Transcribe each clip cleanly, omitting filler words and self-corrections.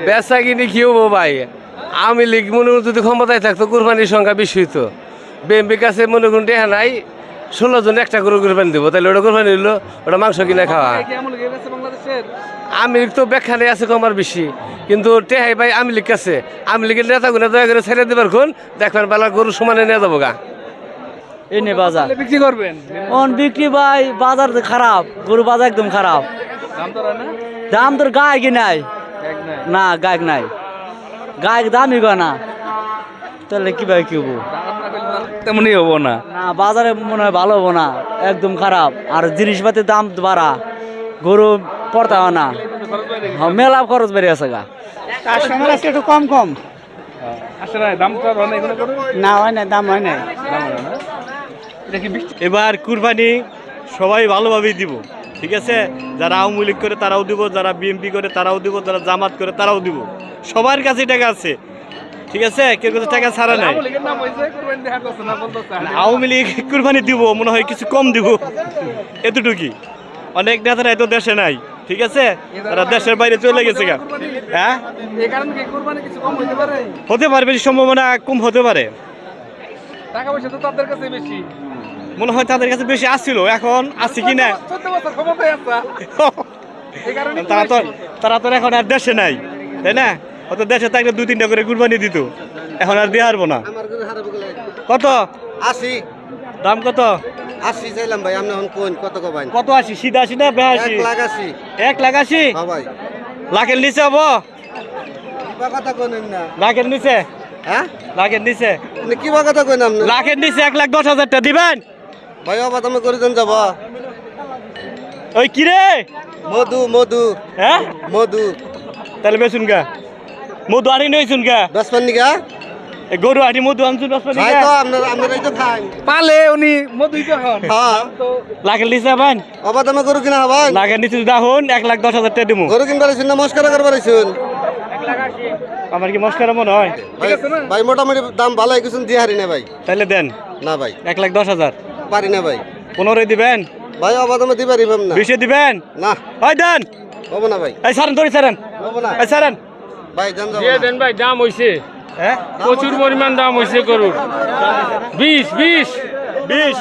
বেচা কিনি কি হবো ভাই? আমি লীগ মনে করুন যদি ক্ষমতায় থাকতো কুরবানির সংখ্যা বেশি হইতো। বিএমপির কাছে মনে করুন টেহা নাই, 16 জন একটা করে কুরবানি দেবো, তাহলে ওটা কুরবানি হইলো, ওটা মাংস কিনে খাওয়া। আমি লীগ তো ব্যাখ্যানে আছে কমার বেশি, কিন্তু টেহাই ভাই আমি লীগ আছে, আমি লীগের নেতা গুলো দয়া করে ছেড়ে দেবার খুন দেখবেন বেলা গরু সমানে নিয়ে যাবো গা। এই নে বাজার বিক্রি করবেন? বিক্রি ভাই, বাজার খারাপ, গরু বাজার একদম খারাপ। দাম তোর গায়ে কি নাই? না গায়ক নাই, গায়ক দামই গো না, তাহলে কিভাবে কি হবো? তেমনই হবো না। না বাজারে মনে হয় ভালো হবো না, একদম খারাপ। আর জিনিসপাতির দাম বাড়া, গরু পড়তে হয় না, মেলা খরচ বেড়ে আছে গা। কাস্টমার আজকে একটু কম কম। আসলে দাম তো আর অনেক করে না হয় না, দাম হয় না। এবার কুরবানি সবাই ভালোভাবেই দিব, ঠিক আছে? যারা আওয়ামী লীগ করে তারাও দিব, যারা বিএনপি করে তারাও দিব, যারা জামাত করে তারাও দিব, সবার কাছে টাকা আছে, ঠিক আছে? কেউ কাছে টাকা ছাড়া নাই। আওয়ামী লীগ কুরবানি দিব মনে হয় কিছু কম দিব, এতটুকুই। অনেক নেতারা এত দেশে নাই, ঠিক আছে? তারা দেশের বাইরে চলে গেছে গা। হ্যাঁ, হতে পারে, বেশি সম্ভাবনা কম হতে পারে। টাকা পয়সা তো তাদের কাছে বেশি মনে হয়, তাদের কাছে বেশি আসছিল, এখন আসছে কি না? 14 বছর ক্ষমতায় আছে, তারা তো এখন আর দেশে নাই, তাই না? অত দেশে থাকলে 2-3টা করে কুরবানি দিত, এখন আর দিয়ে হারবো না। কত? 80। দাম কত? 80 চাইলাম ভাই, আপনি এখন কোন কত কবাই? কত 80? সিধা 80 না 82? 1,80,000। 1,80,000? হ্যাঁ ভাই। লাখের নিচে হবো? কিবা কথা কইনেন না। লাখের নিচে? হ্যাঁ, লাখের নিচে? আপনি কিবা কথা কইন আপনি? লাখের নিচে 1,10,000 টাকা দিবেন ভাই? অবাদ আমি করে দেন যাব। ওই কি রে? মধু মধু। হ্যাঁ, মধু। তাহলে বেশুন গা, মধু আনি নইছুন গা, বেসপান নিগা। গরু আনি মধু আনছুন বেসপানি ভাই গা। তো আপনারাই তো খান। পালে উনি মধুই তো হন। হ্যাঁ, লাখের নিচে হবেন? অবাদ আমি গরু কিনা হবাই। লাখের নিচে যদি হন 1,10,000 টাকা দিব। গরু কিনবার আইছুন না মস্কারা করবার আইছুন? আমার কি মস্কারা মনে হয়? ভাই ভাই মোটামুটি দাম ভালোই কিছু দিয়ে হারি না ভাই। তাহলে দেন। না ভাই, 1,10,000। পারি না ভাই। 15 দিবেন? ভাই অবাদ আমি দিবার ইবাম না। 20 দিবেন? না, ওই দেন। হবো না ভাই। এই সারেন, ধরি সারেন, হবো না এই সারেন। ভাই, জান যাব দিয়ে না। দেন ভাই, দাম হইছে, হ্যাঁ, প্রচুর পরিমাণ দাম হইছে গরুর। 20 20 20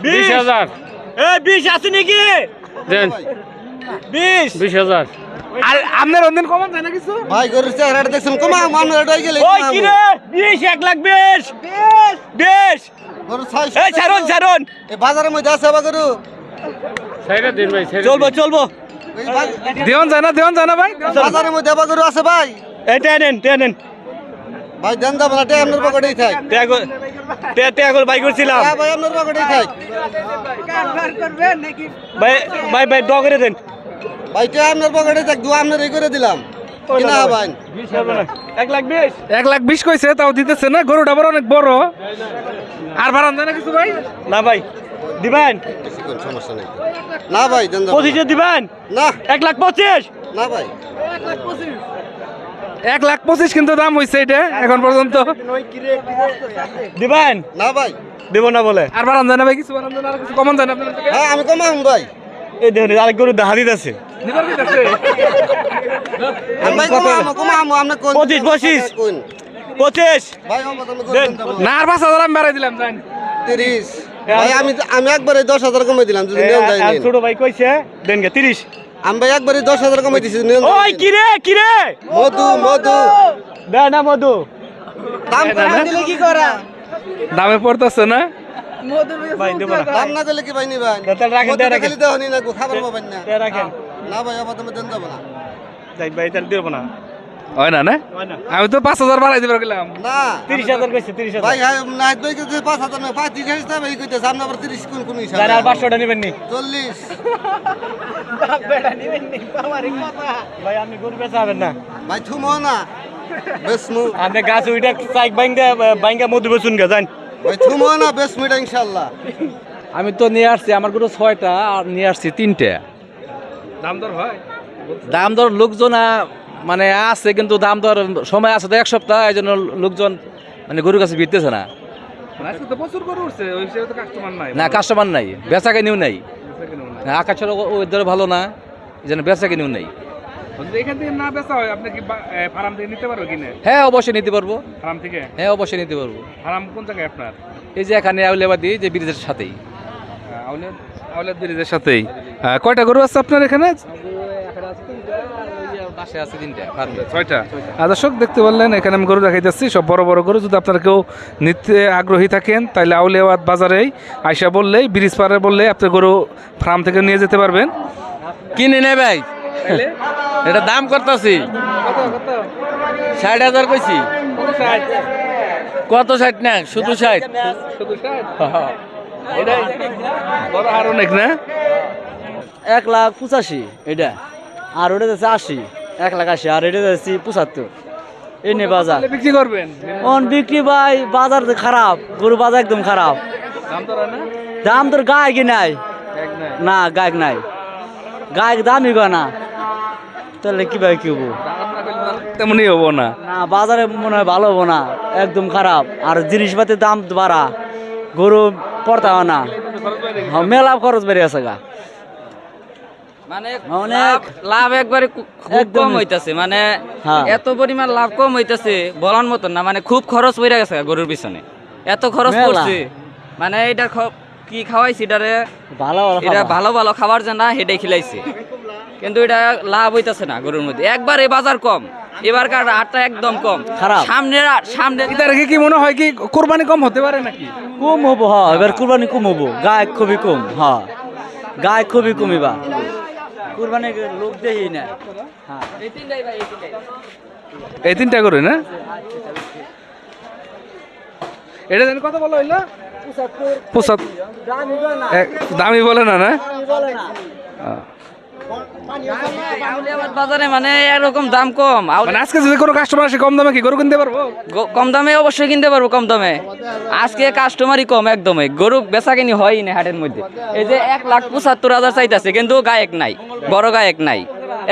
20,000 এই 20 আছে নাকি? দেন, 20 20,000। আর আপনার অন্যদিন কমন যায় না কিছু? ভাই গরুর চেহারাটা দেখছেন, কমা মানুষ এটাই গেলে ওই কি রে? 20 1,20,000 20 গরু 600। এই সারুন সারুন। এই বাজারের মধ্যে আছে বা গরু? ছাইরা দেন ভাই, ছাইরা চলবো চলবো। এই দেওয়ান যায় না ভাই? বাজারের মধ্যে আবার গরু আছে ভাই? এটা নেন, নেন। ভাই দেন যাব না, টে আপনার পকেটেই থাক। ট্যাগল বাই করছিলাম। হ্যাঁ ভাই, আপনার পকেটেই থাক। ভাই ভাই ভাই দোয়া করে দেন। ভাই টে আপনার পকেটেই থাক, দুয়া আপনার এই করে দিলাম। কিনা ভাই? 1,20,000। 1,20,000 কইছে, তাও দিতেছে না। গরুটা আবার অনেক বড়। আর বাড়ান যায় না কিছু ভাই? না ভাই দিবেন? কোন সমস্যা নেই। না ভাই দেন যাব না। 25 দিবেন? না 1,25,000। না ভাই। 1,25,000 কিন্তু দাম হইছে এটা এখন পর্যন্ত। দিবেন? না ভাই। দেব না বলে? আর বাড়ান যায় না ভাই? কিছু বাড়ান যায় না? আর কিছু কমন যায় না আপনার থেকে? হ্যাঁ, আমি কমাম ভাই। এই দেখুন আরেক গরু দেখা দিতেছে। নিবার দিতেছে? আমি ভাই কমাম আপনি কোন? 25 কোন? 25 ভাই অবাদ আমি করে দেন। দেন যাব না, আর 5,000 আমি বাড়াই দিলাম, জান। 30। ভাই আমি একবারে 10,000 কমাই দিলাম, যদি নিয়ন যায় আর নিন। ছোট ভাই কইছে দেন গে 30। আমি ভাই একবারে 10,000 কমাই দিছি, নিয়ন যায় ওই নিন। কি রে কি রে? মধু মধু। দে না মধু। দাম কম দিলে কি করা? দামে পড়তেছে না? ভাই দেব না। দাম না দিলে কি ভাই নিবেন? তাহলে রাখেন, মধু রাখেন। খালি দেওয়া না, খাবার পাবেন না। দে রাখেন। না ভাই, অবাদ আমি দেন যাব না। যাই ভাই তাহলে দেব না। হয় না না? হয় না। আমি তো 5,000 বাড়াই দিবার গেলাম। না 30,000 কইছে 30,000। ভাই, না দুই কেজি 5,000 না, 5,000 হিসাবে এই কইতে সামনে আবার 30 কোন হিসাবে? যারা আর 500 টা নেবেন নি? 40। ভাই আপনি গরু বেচা হবেন না। ভাই থুমো না, বেসমু। আপনি গাছ উইটা চাইক বাইঙ্গা মধু বেচুন গা জান। ভাই থুমো না, বেসমুটা ইনশাআল্লাহ। আমি তো নিয়ে আসছি, আমার গরু 6টা আর নিয়ে আসছি 3টে। দাম দর হয়? দাম দর লোকজন মানে আছে, কিন্তু দাম দর সময় আছে তো 1 সপ্তাহ, এই জন্য লোকজন মানে গরুর কাছে ভিড়তেছে না। আজকে তো প্রচুর গরু উঠছে, ওই হিসেবে তো কাস্টমার নাই। না কাস্টমার নাই, বেচা কিনেও নাই। আকাশের ওই ধরে ভালো না, এই জন্য বেচা কিনেও নাই। যদি এখান থেকে না বেচা হয় আপনি কি ফার্ম থেকে নিতে পারবো কিনে? হ্যাঁ অবশ্যই নিতে পারবো। ফার্ম থেকে? হ্যাঁ অবশ্যই নিতে পারবো। ফার্ম কোন জায়গায় আপনার? এই যে এখানে আউলিয়াবাদী যে ব্রিজের সাথেই। আউলাদ ব্রিজের সাথেই। কয়টা গরু আছে আপনার এখানে? বাসে আছে 3টা ফার্মে। 6টা। দর্শক দেখতে পারলেন এখানে আমি গরু দেখাইতেছি, সব বড় বড় গরু। যদি আপনারা কেউ নিতে আগ্রহী থাকেন তাহলে আউলিয়াবাদ বাজারেই আইসা বললেই, ব্রিজ পাড়ে বললেই আপনি গরু ফার্ম থেকে নিয়ে যেতে পারবেন। কিনে নে ভাই, এটা দাম করতেছি 60,000 কইছি। কত 60 না, শুধু 60। বড় আর অনেক না? 1,85,000 এটা, আর ওটা যাচ্ছে 80, 1,80,000, আর এটা যাচ্ছে 75। এই নে বাজার তাহলে বিক্রি করবেন? অন বিক্রি ভাই, বাজার তো খারাপ, গরু বাজার একদম খারাপ। দাম তো হয় না? দাম তোর গায়ক নাই, এক নাই। না গায়ক নাই, গায়ক দামই গো না, তাহলে কিভাবে কি হবো? তেমনই হবো না। না বাজারে মনে হয় ভালো হবো না, একদম খারাপ। আর জিনিসপাতির দাম বাড়া, গরু পড়তে হয় না, মেলা খরচ বেড়ে আছে গা। মানে অনেক লাভ একবারে খুব একদম কম হইতাছে, মানে হ্যাঁ। এত পরিমাণ লাভ কম হইতাছে বলার মতন না, মানে খুব খরচ পড়ে গেছে গরুর পিছনে, এত খরচ মেলা। পড়ছে। মানে এটা কি খাওয়াইছি এটারে, ভালো এটা ভালো ভালো ভালো খাবার যে না হেডে খিলাইছে, কিন্তু এটা লাভ হইতাছে না গরুর মধ্যে। একবার এই বাজার কম, এবারকার হাটটা একদম কম খারাপ। সামনে এটা রেখে কি মনে হয় কি কোরবানি কম হতে পারে নাকি? কম হবো, হ্যাঁ এবার কুরবানি কম হবো, গায়ক খুবই কম, হ্যাঁ গায়ক খুবই কমিবা, কুরবানি লোক দেখি না। হ্যাঁ এই 3টা করে না? এটা জানি কত বলা হইলো? 75। দামি বলে না? না আউলিয়াবাদ বাজারে মানে এরকম দাম কম। মানে আজকে যদি কোনো কাস্টমার আসে কম দামে কি গরু কিনতে পারবো? কম দামে অবশ্যই কিনতে পারবো, কম দামে। আজকে কাস্টমারই কম, একদমই গরু বেচা কিনি হয়ই না হাটের মধ্যে। এই যে 1,75,000 চাইতেছে, কিন্তু গায়ক নাই, বড় গায়ক নাই,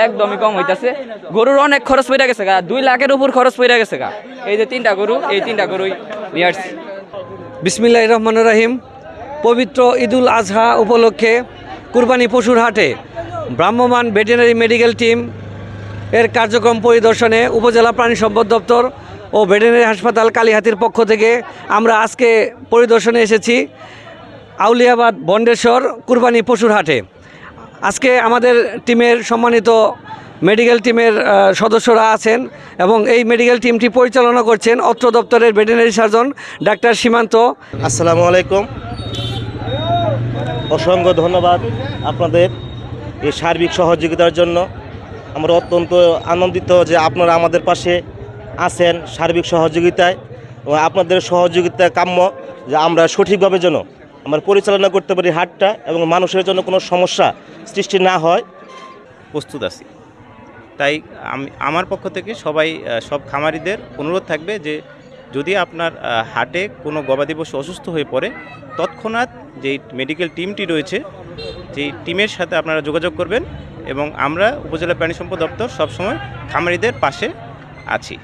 একদমই কম হইতাছে। গরুর অনেক খরচ পড়ে গেছে গা, 2 লাখের উপর খরচ পড়ে গেছে গা। এই যে 3টা গরু, এই 3টা গরুই নিয়ে আসছি। বিসমিল্লাহির রহমানির রহিম। পবিত্র ঈদুল আজহা উপলক্ষে কুরবানি পশুর হাটে ভ্রাম্যমাণ ভেটেরিনারি মেডিকেল টিম এর কার্যক্রম পরিদর্শনে উপজেলা প্রাণী সম্পদ দপ্তর ও ভেটেরিনারি হাসপাতাল কালীহাতির পক্ষ থেকে আমরা আজকে পরিদর্শনে এসেছি আউলিয়াবাদ বন্ডেশ্বর কুরবানি পশুর হাটে। আজকে আমাদের টিমের সম্মানিত মেডিকেল টিমের সদস্যরা আছেন এবং এই মেডিকেল টিমটি পরিচালনা করছেন অত্র দপ্তরের ভেটেরিনারি সার্জন ডাক্তার সীমান্ত। আসসালামু আলাইকুম। অসংখ্য ধন্যবাদ আপনাদের এই সার্বিক সহযোগিতার জন্য। আমরা অত্যন্ত আনন্দিত যে আপনারা আমাদের পাশে আছেন সার্বিক সহযোগিতায়, এবং আপনাদের সহযোগিতা কাম্য যে আমরা সঠিকভাবে যেন আমরা পরিচালনা করতে পারি হাটটা, এবং মানুষের জন্য কোনো সমস্যা সৃষ্টি না হয়। প্রস্তুত আছি। তাই আমার পক্ষ থেকে সব খামারিদের অনুরোধ থাকবে যে যদি আপনার হাটে কোনো গবাদি পশু অসুস্থ হয়ে পড়ে, তৎক্ষণাৎ যেই মেডিকেল টিমটি রয়েছে যেই টিমের সাথে আপনারা যোগাযোগ করবেন, এবং আমরা উপজেলা প্রাণী সম্পদ দপ্তর সবসময় খামারিদের পাশে আছি।